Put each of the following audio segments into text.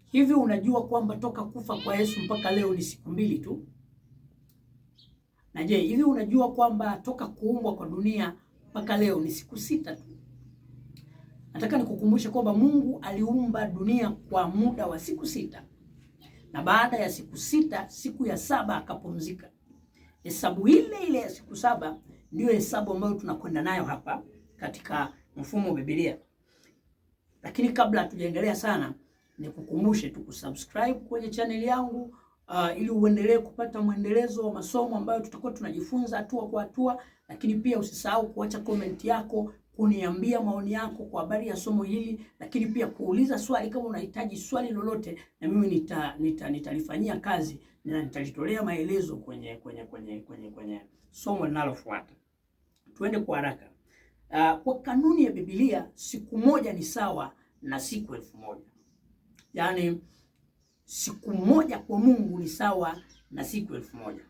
Hivi unajua kwamba toka kufa kwa Yesu mpaka leo ni siku 2 tu? Na je, hivi unajua kwamba toka kuumbwa kwa dunia mpaka leo ni siku 6 tu? Nataka nikukumbushe kwamba Mungu aliumba dunia kwa muda wa siku 6. Na baada ya siku 6, siku ya 7 akapumzika. Hesabu ile ile ya siku 7 ndio hesabu ambayo tunakwenda nayo hapa katika mfumo wa Biblia. Lakini kabla hatujaendelea sana, nikukumbushe tu kusubscribe kwenye channel yangu ili uendelee kupata mwendelezo wa masomo ambayo tutakuwa tunajifunza hatua kwa hatua. Lakini pia usisahau kuacha comment yako, kuniambia maoni yako kwa habari ya somo hili, lakini pia kuuliza swali kama unahitaji swali lolote, na mimi nitalifanyia kazi na nitalitolea maelezo kwenye somo linalofuata. Tuende kwa haraka. Kwa kanuni ya Biblia, siku moja ni sawa na siku 1000. Yaani siku moja kwa Mungu ni sawa na siku 1000.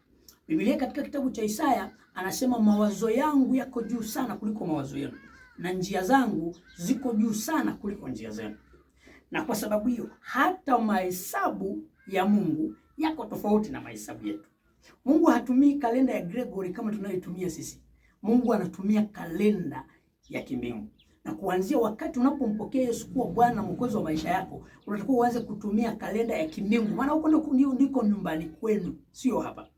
Biblia katika kitabu cha Isaya anasema mawazo yangu yako juu sana kuliko mawazo yenu, na njia zangu ziko juu sana kuliko njia zenu. Na kwa sababu hiyo hata mahesabu ya Mungu yako tofauti na mahesabu yetu. Mungu hatumii kalenda ya Gregory kama tunayotumia sisi. Mungu anatumia kalenda ya kimbingu. Na kuanzia wakati unapompokea Yesu kuwa Bwana na Mwokozi wa maisha yako, unatakiwa uanze kutumia kalenda ya kimbingu. Maana huko ndiko nyumbani kwenu, sio hapa.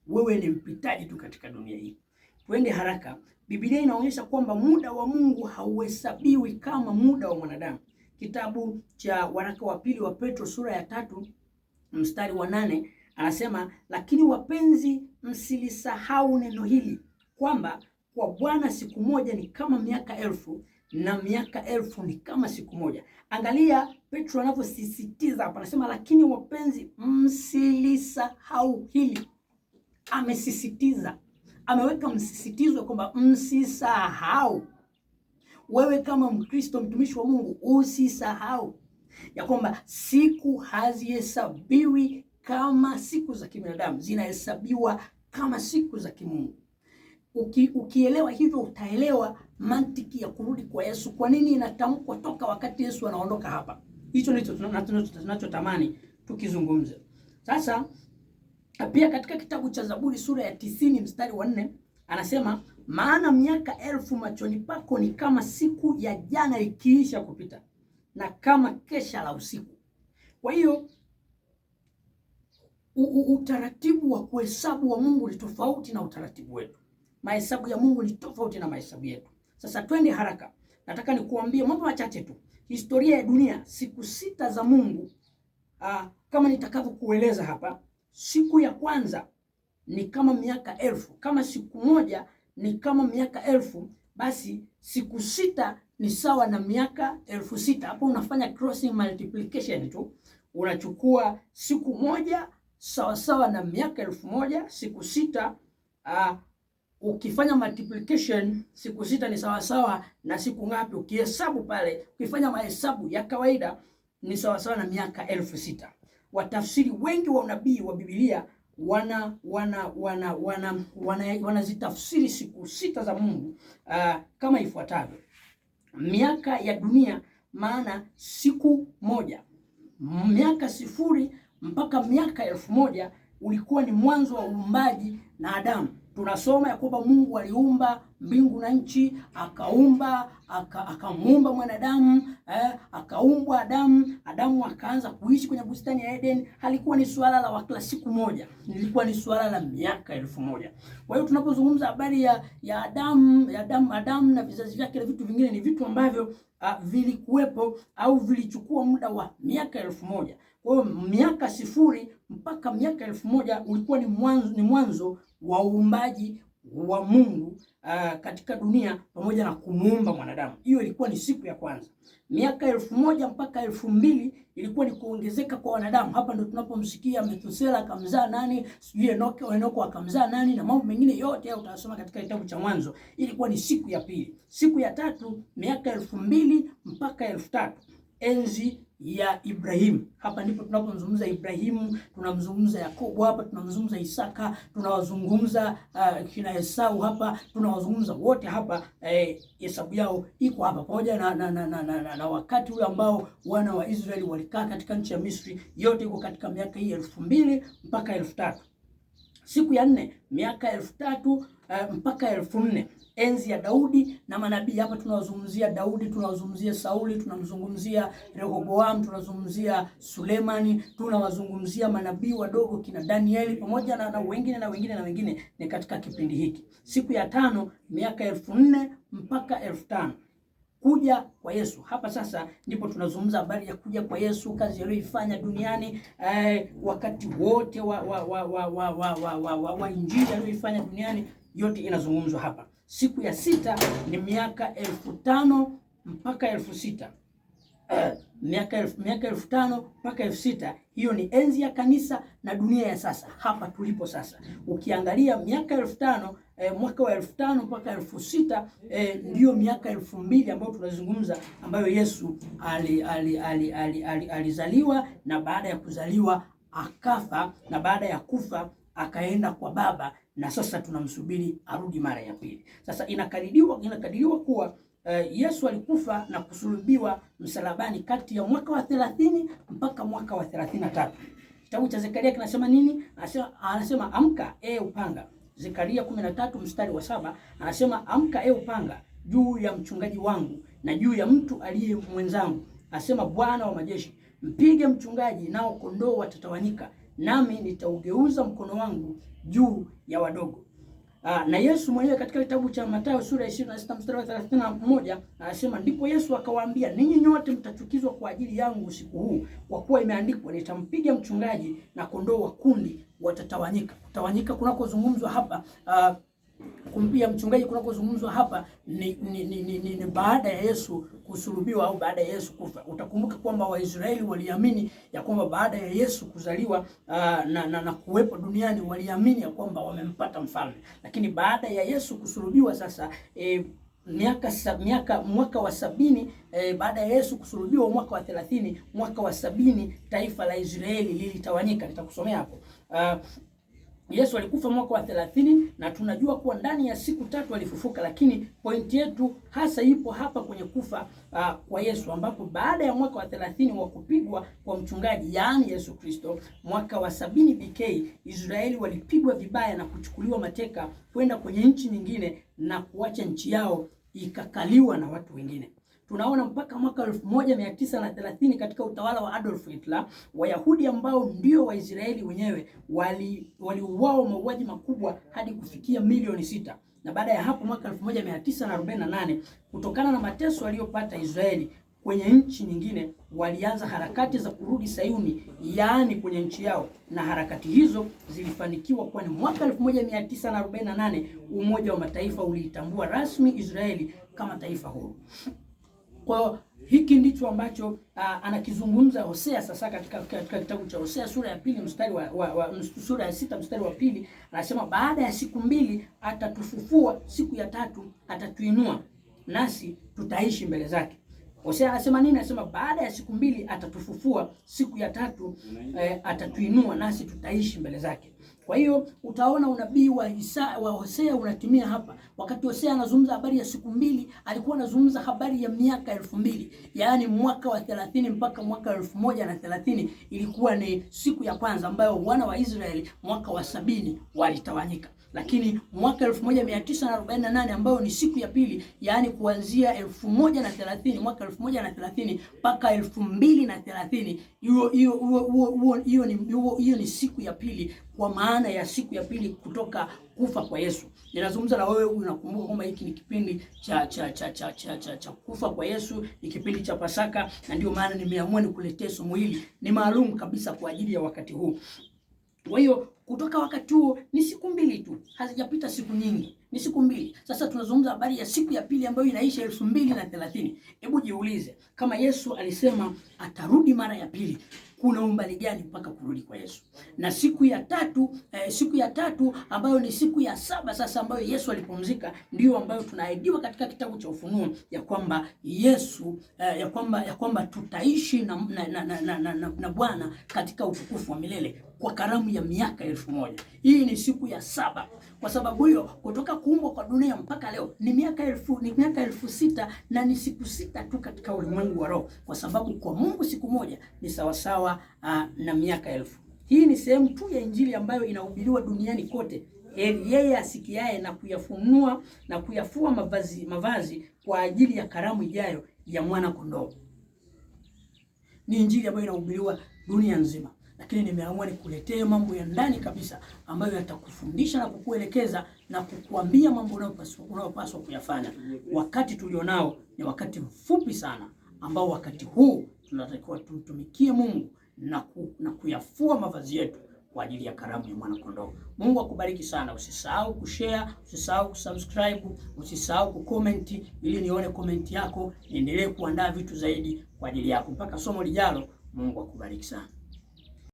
Wewe ni mpitaji tu katika dunia hii. Twende haraka. Biblia inaonyesha kwamba muda wa Mungu hauhesabiwi kama muda wa mwanadamu. Kitabu cha waraka wa pili wa Petro sura ya 3 mstari wa 8 anasema, lakini wapenzi, msilisahau neno hili kwamba kwa Bwana siku moja ni kama miaka 1000 na miaka 1000 ni kama siku moja. Angalia Petro anavyosisitiza hapa, anasema lakini wapenzi, msilisahau hili. Amesisitiza, ameweka msisitizo kwamba msisahau. Wewe kama Mkristo, mtumishi wa Mungu, usisahau ya kwamba siku hazihesabiwi kama siku za kibinadamu, zinahesabiwa kama siku za kimungu. Ukielewa hivyo, utaelewa mantiki ya kurudi kwa Yesu. Kwa nini inatamkwa toka wakati Yesu anaondoka hapa? Hicho ndicho tunachotamani tukizungumza. Sasa pia katika kitabu cha Zaburi sura ya 90 mstari wa 4 anasema, maana miaka 1000 machoni pako ni kama siku ya jana ikiisha kupita, na kama kesha la usiku. Kwa hiyo utaratibu wa kuhesabu wa Mungu ni tofauti na utaratibu wetu. Mahesabu ya Mungu ni tofauti na mahesabu yetu. Sasa twende haraka. Nataka nikuambie mambo machache tu. Historia ya dunia, siku 6 za Mungu, kama nitakavyokueleza hapa. Siku ya kwanza ni kama miaka 1000. Kama siku moja ni kama miaka 1000, basi siku 6 ni sawa na miaka 6000. Hapo unafanya crossing multiplication tu. Unachukua siku moja sawa na miaka 1000, siku 6 ukifanya multiplication, siku 6 ni sawa na siku ngapi? Ukihesabu pale, ukifanya mahesabu ya kawaida ni sawa na miaka 6000. Watafsiri wengi wa unabii wa Biblia wanazitafsiri siku 6 za Mungu kama ifuatavyo. Miaka ya dunia, maana siku moja. Miaka 0 mpaka miaka 1000 ulikuwa ni mwanzo wa uumbaji na Adamu. Tunasoma ya kwamba Mungu aliumba mbingu na nchi, akamuumba mwanadamu, akaumbwa Adamu. Adamu akaanza kuishi kwenye bustani ya Eden. Halikuwa ni swala la siku moja, lilikuwa ni swala la miaka 1000. Kwa hiyo tunapozungumza habari ya Adamu na vizazi vyake na vitu vingine, ni vitu ambavyo vilikuwepo au vilichukua muda wa miaka 1000. Kwa hiyo miaka 0 mpaka miaka 1000 ulikuwa ni mwanzo wa uumbaji wa Mungu katika dunia pamoja na kumuumba mwanadamu. Hiyo ilikuwa ni siku ya kwanza. Miaka 1000 mpaka 2000 ilikuwa ni kuongezeka kwa wanadamu. Hapa ndo tunapomsikia Methusela akamzaa nani, sijui Enoko akamzaa nani, na mambo mengine yote hayo utasoma katika kitabu cha Mwanzo. Ilikuwa ni siku ya pili. Siku ya tatu, miaka 2000 mpaka 3000, enzi ya Ibrahimu. Hapa ndipo tunapomzungumza Ibrahimu, tunamzungumza Yakobo hapa, tunamzungumza Isaka, tunawazungumza kina Esau hapa, tunawazungumza wote hapa. Hesabu yao iko hapa pamoja na wakati ule ambao wana wa Israeli walikaa katika nchi ya Misri, yote iko katika miaka hii 2000 mpaka 3000. Siku ya 4 miaka 3000 mpaka 4000, enzi ya Daudi na manabii. Hapa tunawazungumzia Daudi, tunawazungumzia Sauli, tunamzungumzia Rehoboam, tunazungumzia Sulemani, tunawazungumzia manabii wadogo kina Danieli pamoja na wengine ni katika kipindi hiki. Siku ya 5 miaka 4000 mpaka 5000, kuja kwa Yesu. Hapa sasa ndipo tunazungumza habari ya kuja kwa Yesu, kazi aliyoifanya duniani, wakati wote wa injili aliyoifanya duniani, yote inazungumzwa hapa. Siku ya 6 ni miaka 5000 mpaka 6000. Miaka 5000 mpaka 6000, hiyo ni enzi ya kanisa na dunia ya sasa, hapa tulipo sasa. Ukiangalia miaka 5000, mwaka wa 5000 mpaka 6000, ndio miaka 2000 ambayo tunazungumza, ambayo Yesu alizaliwa, na baada ya kuzaliwa akafa, na baada ya kufa akaenda kwa Baba, na sasa tunamsubiri arudi mara ya pili. Sasa inakadiriwa kuwa Yesu alikufa na kusulubiwa msalabani kati ya mwaka wa 30 mpaka mwaka wa 33. Kitabu cha Zekaria kinasema nini? Anasema amka upanga. Zekaria 13 mstari wa 7 anasema amka upanga juu ya mchungaji wangu na juu ya mtu aliye mwenzangu, asema Bwana wa majeshi. Mpige mchungaji, nao kondoo watatawanyika, nami nitaugeuza mkono wangu juu ya wadogo. Na Yesu mwenyewe katika kitabu cha Mathayo sura ya 26 mstari wa 31 anasema, ndipo Yesu akawaambia, ninyi nyote mtachukizwa kwa ajili yangu usiku huu, kwa kuwa imeandikwa, nitampiga mchungaji na kondoo wa kundi watatawanyika. Kutawanyika kunakozungumzwa hapa, kumpiga mchungaji kunakozungumzwa hapa ni baada ya Yesu kusulubiwa au baada ya Yesu kufa. Utakumbuka kwamba Waisraeli waliamini ya kwamba baada ya Yesu kuzaliwa na kuwepo duniani, waliamini ya kwamba wamempata mfalme. Lakini baada ya Yesu kusulubiwa sasa, mwaka wa 70, baada ya Yesu kusulubiwa mwaka wa 30, mwaka wa 70 taifa la Israeli lilitawanyika. Nitakusomea hapo. Yesu alikufa mwaka wa 30 na tunajua kuwa ndani ya siku 3 alifufuka, lakini pointi yetu hasa ipo hapa kwenye kufa kwa Yesu, ambapo baada ya mwaka wa 30 wa kupigwa kwa mchungaji, yaani Yesu Kristo, mwaka wa 70 BK, Israeli walipigwa vibaya na kuchukuliwa mateka kwenda kwenye nchi nyingine na kuacha nchi yao ikakaliwa na watu wengine. Tunaona mpaka mwaka 1930 katika utawala wa Adolf Hitler, Wayahudi ambao ndio Waisraeli wenyewe waliuawa mauaji makubwa hadi kufikia milioni 6. Na baada ya hapo mwaka 1948, kutokana na mateso waliyopata Israeli kwenye nchi nyingine, walianza harakati za kurudi Sayuni, yaani kwenye nchi yao, na harakati hizo zilifanikiwa, kwani mwaka 1948 Umoja wa Mataifa uliitambua rasmi Israeli kama taifa huru. Kwa hiki ndicho ambacho anakizungumza Hosea sasa katika kitabu cha Hosea sura ya 2 mstari sura ya 6 mstari wa 2, anasema baada ya siku 2 atatufufua, siku ya 3 atatuinua, nasi tutaishi mbele zake. Hosea anasema nini? Anasema baada ya siku 2 atatufufua, siku ya 3 atatuinua, nasi tutaishi mbele zake. Kwa hiyo utaona unabii wa Hosea unatimia hapa. Wakati Hosea anazungumza habari ya siku 2, alikuwa anazungumza habari ya miaka 2000, yaani mwaka wa 30 mpaka mwaka 1030 ilikuwa ni siku ya kwanza ambayo wana wa Israeli mwaka wa 70 walitawanyika. Lakini mwaka 1948 ambayo ni siku ya pili, yaani kuanzia 1030, mwaka 1030 mpaka 2030, hiyo ni siku ya pili, kwa maana ya siku ya pili kutoka kufa kwa Yesu. Ninazungumza na wewe, unakumbuka kwamba hiki ni kipindi cha kufa kwa Yesu, ni kipindi cha Pasaka, na ndio maana nimeamua nikuletee somo hili, ni maalum kabisa kwa ajili ya wakati huu. Kwa hiyo kutoka wakati huo ni siku 2 tu, hazijapita siku nyingi. ni siku mbili. Sasa tunazungumza habari ya siku ya pili ambayo inaisha 2030. Hebu jiulize, kama Yesu alisema atarudi mara ya pili, kuna umbali gani mpaka kurudi kwa Yesu? Na siku ya tatu ambayo ni siku ya saba sasa ambayo Yesu alipumzika, ndio ambayo tunaahidiwa katika kitabu cha Ufunuo ya kwamba Yesu ya kwamba tutaishi na Bwana katika utukufu wa milele kwa karamu ya miaka 1000. Hii ni siku ya saba. Kwa sababu hiyo kutoka kuumbwa kwa dunia mpaka leo ni miaka 1000 na ni siku 6 tu katika ulimwengu wa roho, kwa sababu kwa Mungu siku moja ni sawasawa na miaka 1000. Hii ni sehemu tu ya Injili ambayo inahubiriwa duniani kote. Yeye asikiaye na kuyafunua na kuyafua mavazi kwa ajili ya karamu ijayo ya mwana kondoo. Ni Injili ambayo inahubiriwa dunia nzima. Lakini nimeamua nikuletee mambo ya ndani kabisa ambayo yatakufundisha na kukuelekeza na kukuambia mambo unayopaswa kuyafanya. Wakati tulionao ni wakati mfupi sana, ambao wakati huu tunatakiwa tumtumikie Mungu na kuyafua mavazi yetu kwa ajili ya karamu ya mwana kondoo. Mungu akubariki sana. Usisahau kushare, usisahau kusubscribe, usisahau kucomment ili nione comment yako, niendelee kuandaa vitu zaidi kwa ajili yako. Mpaka somo lijalo, Mungu akubariki sana.